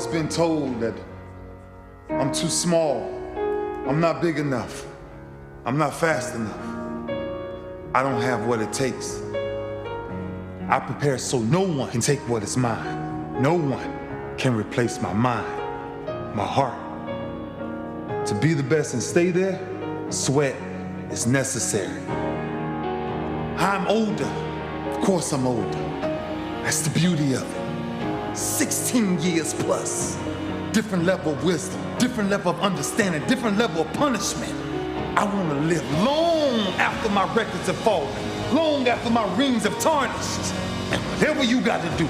always been told that I'm too small, I'm not big enough, I'm not fast enough. I don't have what it takes. I prepare so no one can take what is mine. No one can replace my mind, my heart. To be the best and stay there, sweat is necessary. I'm older. Of course I'm older. That's the beauty of it. 16 years plus. Different level of wisdom, different level of understanding, different level of punishment. I want to live long after my records have fallen, long after my rings have tarnished. And whatever you got to do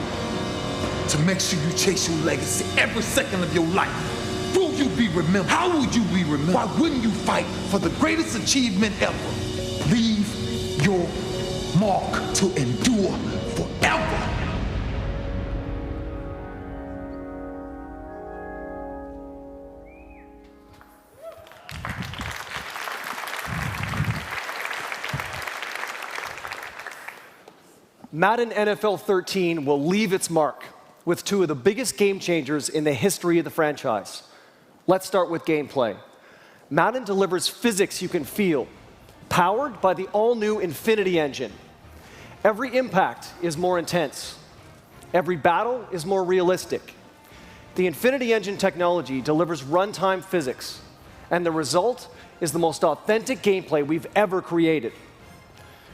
to make sure you chase your legacy every second of your life. Will you be remembered? How would you be remembered? Why wouldn't you fight for the greatest achievement ever? Leave your mark to endure forever. Madden NFL 13 will leave its mark with two of the biggest game changers in the history of the franchise. Let's start with gameplay. Madden delivers physics you can feel, powered by the all-new Infinity Engine. Every impact is more intense. Every battle is more realistic. The Infinity Engine technology delivers runtime physics, and the result is the most authentic gameplay we've ever created.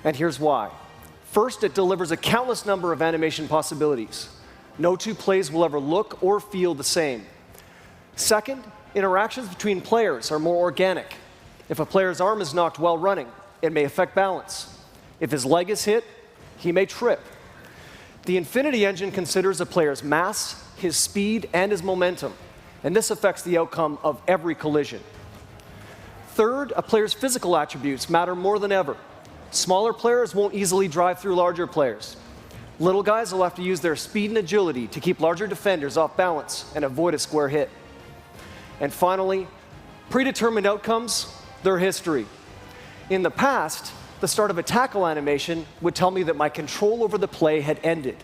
And here's why. First, it delivers a countless number of animation possibilities. No two plays will ever look or feel the same. Second, interactions between players are more organic. If a player's arm is knocked while running, it may affect balance. If his leg is hit, he may trip. The Infinity Engine considers a player's mass, his speed, and his momentum, and this affects the outcome of every collision. Third, a player's physical attributes matter more than ever. Smaller players won't easily drive through larger players. Little guys will have to use their speed and agility to keep larger defenders off balance and avoid a square hit. And finally, predetermined outcomes, they're history. In the past, the start of a tackle animation would tell me that my control over the play had ended.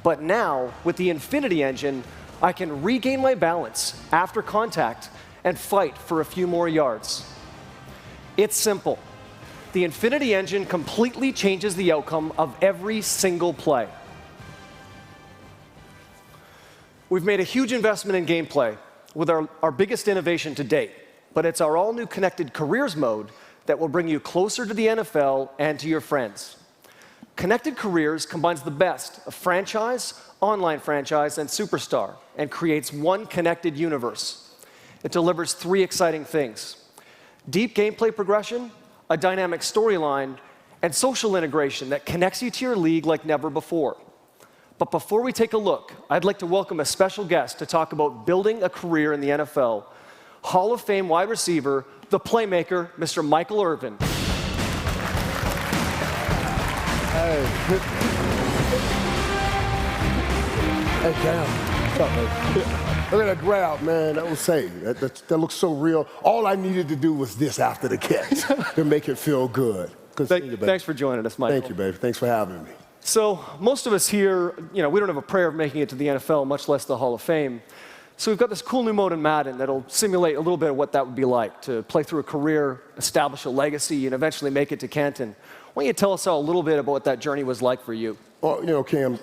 But now, with the Infinity Engine, I can regain my balance after contact and fight for a few more yards. It's simple. The Infinity Engine completely changes the outcome of every single play. We've made a huge investment in gameplay with our biggest innovation to date, but it's our all-new Connected Careers mode that will bring you closer to the NFL and to your friends. Connected Careers combines the best of franchise, online franchise, and superstar, and creates one connected universe. It delivers three exciting things: deep gameplay progression, a dynamic storyline, and social integration that connects you to your league like never before. But before we take a look, I'd like to welcome a special guest to talk about building a career in the NFL, Hall of Fame wide receiver, the playmaker, Mr. Michael Irvin. Hey. Hey, Cam. What's up, man? Look at that grab, man. That was safe. That looks so real. All I needed to do was this after the catch to make it feel good. Thanks for joining us, Michael. Thank you, baby. Thanks for having me. So most of us here, we don't have a prayer of making it to the NFL, much less the Hall of Fame. So we've got this cool new mode in Madden that'll simulate a little bit of what that would be like, to play through a career, establish a legacy, and eventually make it to Canton. Why don't you tell us all a little bit about what that journey was like for you? Well, Cam,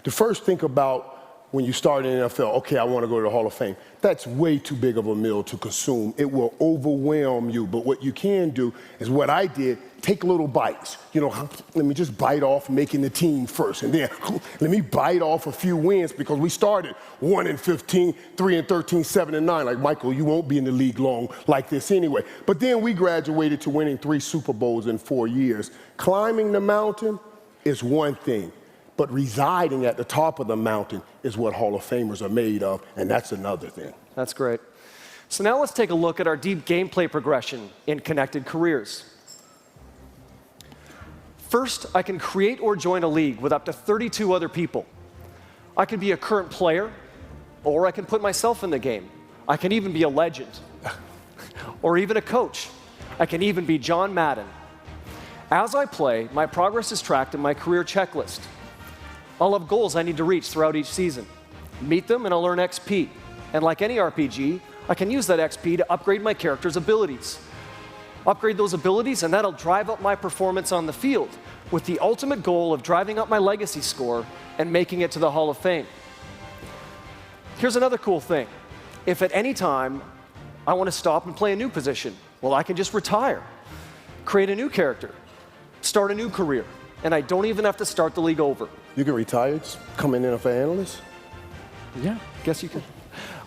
to first think about when you start in the NFL, okay, I want to go to the Hall of Fame. That's way too big of a meal to consume. It will overwhelm you. But what you can do is what I did, take little bites. Let me just bite off making the team first. And then let me bite off a few wins, because we started 1-15, 3-13, 7-9. Like, Michael, you won't be in the league long like this anyway. But then we graduated to winning 3 Super Bowls in 4 years. Climbing the mountain is one thing, but residing at the top of the mountain is what Hall of Famers are made of, and that's another thing. That's great. So now let's take a look at our deep gameplay progression in Connected Careers. First, I can create or join a league with up to 32 other people. I can be a current player, or I can put myself in the game. I can even be a legend, or even a coach. I can even be John Madden. As I play, my progress is tracked in my career checklist. I'll have goals I need to reach throughout each season. Meet them and I'll earn XP. And like any RPG, I can use that XP to upgrade my character's abilities. Upgrade those abilities, and that'll drive up my performance on the field, with the ultimate goal of driving up my legacy score and making it to the Hall of Fame. Here's another cool thing. If at any time I want to stop and play a new position, well, I can just retire, create a new character, start a new career, and I don't even have to start the league over. You can retire, just come in NFL analyst? Yeah, guess you can.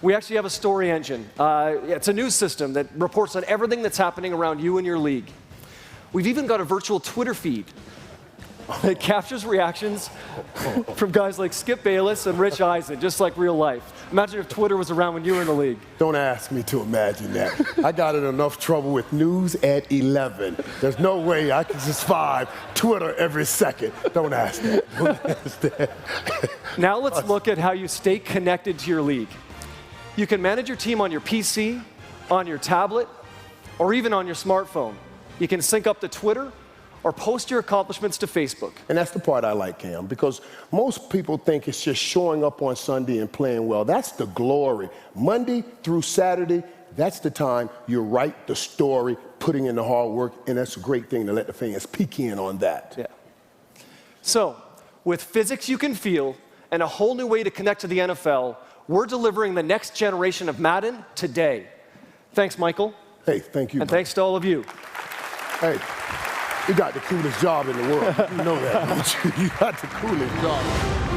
We actually have a story engine. It's a news system that reports on everything that's happening around you and your league. We've even got a virtual Twitter feed that captures reactions from guys like Skip Bayless and Rich Eisen, just like real life. Imagine if Twitter was around when you were in the league. Don't ask me to imagine that. I got in enough trouble with news at 11. There's no way I can survive Twitter every second. Don't ask that. Don't ask that. Now let's look at how you stay connected to your league. You can manage your team on your PC, on your tablet, or even on your smartphone. You can sync up to Twitter or post your accomplishments to Facebook. And that's the part I like, Cam, because most people think it's just showing up on Sunday and playing well. That's the glory. Monday through Saturday, that's the time you write the story, putting in the hard work, and that's a great thing to let the fans peek in on that. Yeah. So, with physics you can feel and a whole new way to connect to the NFL, we're delivering the next generation of Madden today. Thanks, Michael. Hey, thank you. And thanks to all of you. Hey, you got the coolest job in the world. You know that, don't you? You got the coolest job.